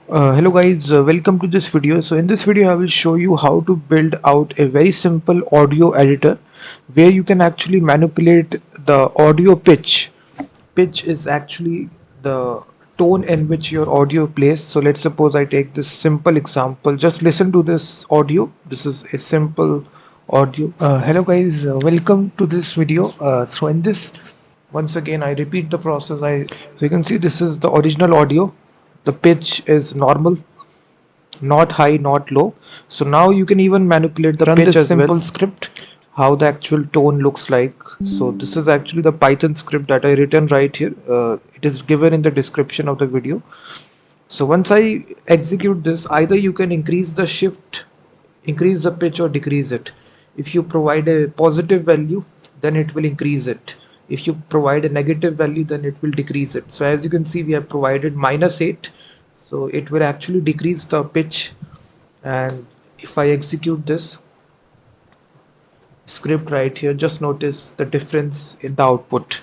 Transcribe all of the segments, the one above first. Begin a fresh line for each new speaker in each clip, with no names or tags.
Hello guys, welcome to this video. So in this video I will show you how to build out a very simple audio editor where you can actually manipulate the audio pitch. Pitch is actually the tone in which your audio plays. So let's suppose I take this simple example. Just listen to this audio. This is a simple audio. Hello guys, welcome to this video. So in this, once again I repeat the process. So you can see this is the original audio. The pitch is normal, not high, not low. So now you can even manipulate the pitch as well. Script, how the actual tone looks like. So this is actually the Python script that I written right here. It is given in the description of the video. So once I execute this, either you can increase the pitch or decrease it. If you provide a positive value, then it will increase it. If you provide a negative value, then it will decrease it. So as you can see, we have provided -8, so it will actually decrease the pitch. And if I execute this script right here, just notice the difference in the output.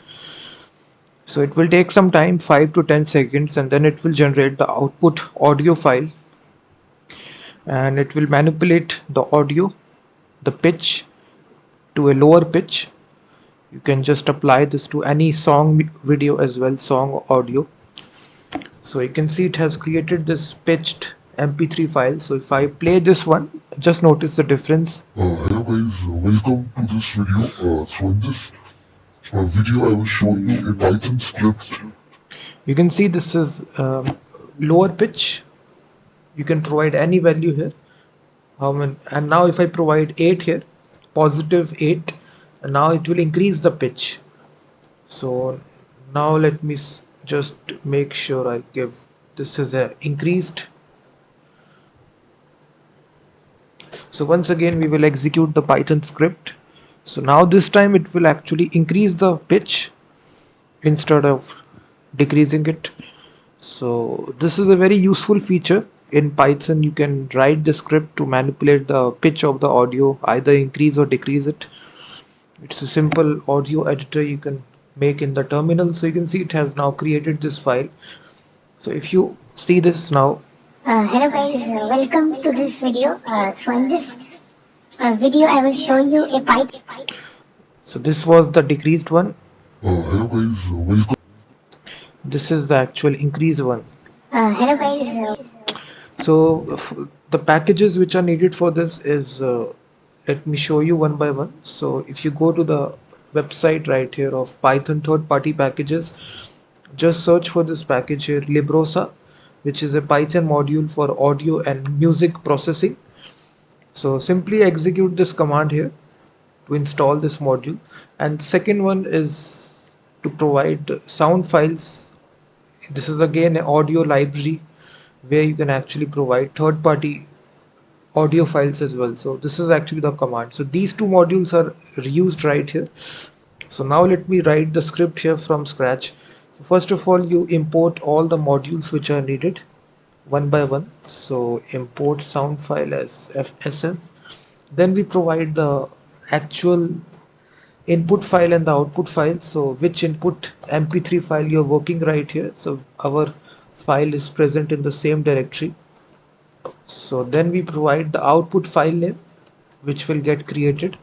So it will take some time, 5 to 10 seconds, and then it will generate the output audio file, and it will manipulate the audio, the pitch, to a lower pitch. You can just apply this to any song video as well, song audio. So you can see it has created this pitched mp3 file. So if I play this one, just notice the difference.
Hello guys, welcome to this video. So in this video I will show you a Python script.
You can see this is lower pitch. You can provide any value here. And now if I provide 8 here, +8, and now it will increase the pitch. So now let me just make sure I give this is a increased. So once again we will execute the Python script. So now this time it will actually increase the pitch instead of decreasing it. So this is a very useful feature in Python. You can write the script to manipulate the pitch of the audio, either increase or decrease it. It's a simple audio editor you can make in the terminal. So you can see it has now created this file. So if you see this now,
hello guys, welcome to this video. So in this video I will show you a Python.
So this was the decreased one.
Hello guys, welcome.
This is the actual increased one.
Hello guys.
So the packages which are needed for this is, let me show you one by one. So if you go to the website right here of Python third-party packages, just search for this package here, librosa, which is a Python module for audio and music processing. So simply execute this command here to install this module. And second one is to provide sound files. This is again an audio library where you can actually provide third-party audio files as well. So this is actually the command. So these two modules are reused right here. So now let me write the script here from scratch. So first of all, you import all the modules which are needed one by one. So import sound file as FSF. Then we provide the actual input file and the output file. So which input mp3 file you're working right here. So our file is present in the same directory. So then we provide the output file name which will get created.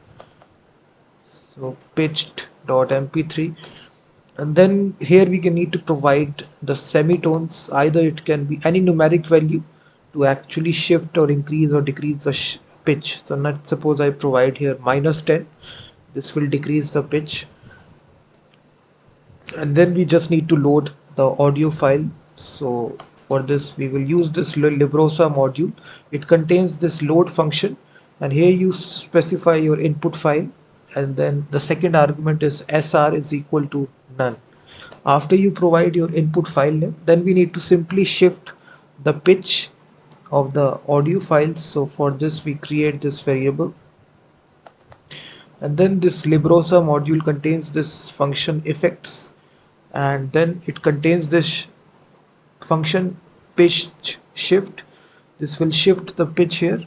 So pitched.mp3, and then here we can need to provide the semitones. Either it can be any numeric value to actually shift or increase or decrease the pitch. So let's suppose I provide here -10. This will decrease the pitch. And then we just need to load the audio file. So for this we will use this librosa module. It contains this load function, and here you specify your input file, and then the second argument is sr is equal to none. After you provide your input file name, then we need to simply shift the pitch of the audio files. So for this we create this variable, and then this librosa module contains this function effects, and then it contains this function pitch shift. This will shift the pitch here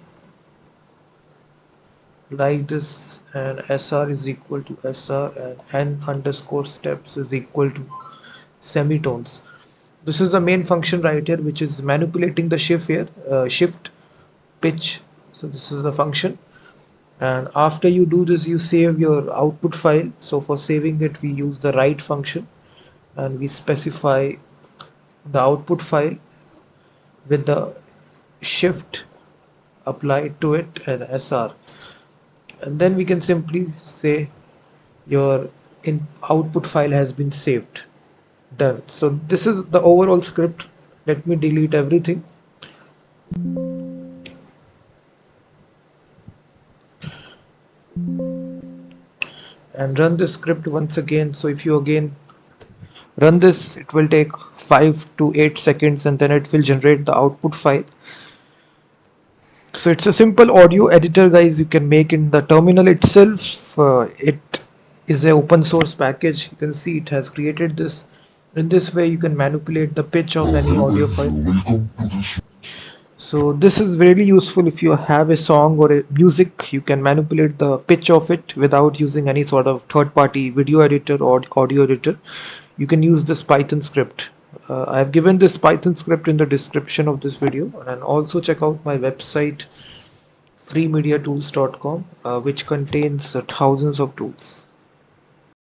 like this, and sr is equal to sr, and n_steps is equal to semitones. This is the main function right here, which is manipulating the shift pitch. So this is the function, and after you do this, you save your output file. So for saving it, we use the write function, and we specify the output file with the shift applied to it and SR, and then we can simply say your output file has been saved. Done. So this is the overall script. Let me delete everything. And run this script once again. So if you again run this, it will take 5 to 8 seconds, and then it will generate the output file. So it's a simple audio editor, guys. You can make in the terminal itself. It is an open source package. You can see it has created this. In this way, you can manipulate the pitch of any
Hello
audio
guys,
file.
welcome to this.
So this is really useful if you have a song or a music. You can manipulate the pitch of it without using any sort of third-party video editor or audio editor. You can use this Python script. I have given this Python script in the description of this video, and also check out my website freemediatools.com, which contains thousands of tools.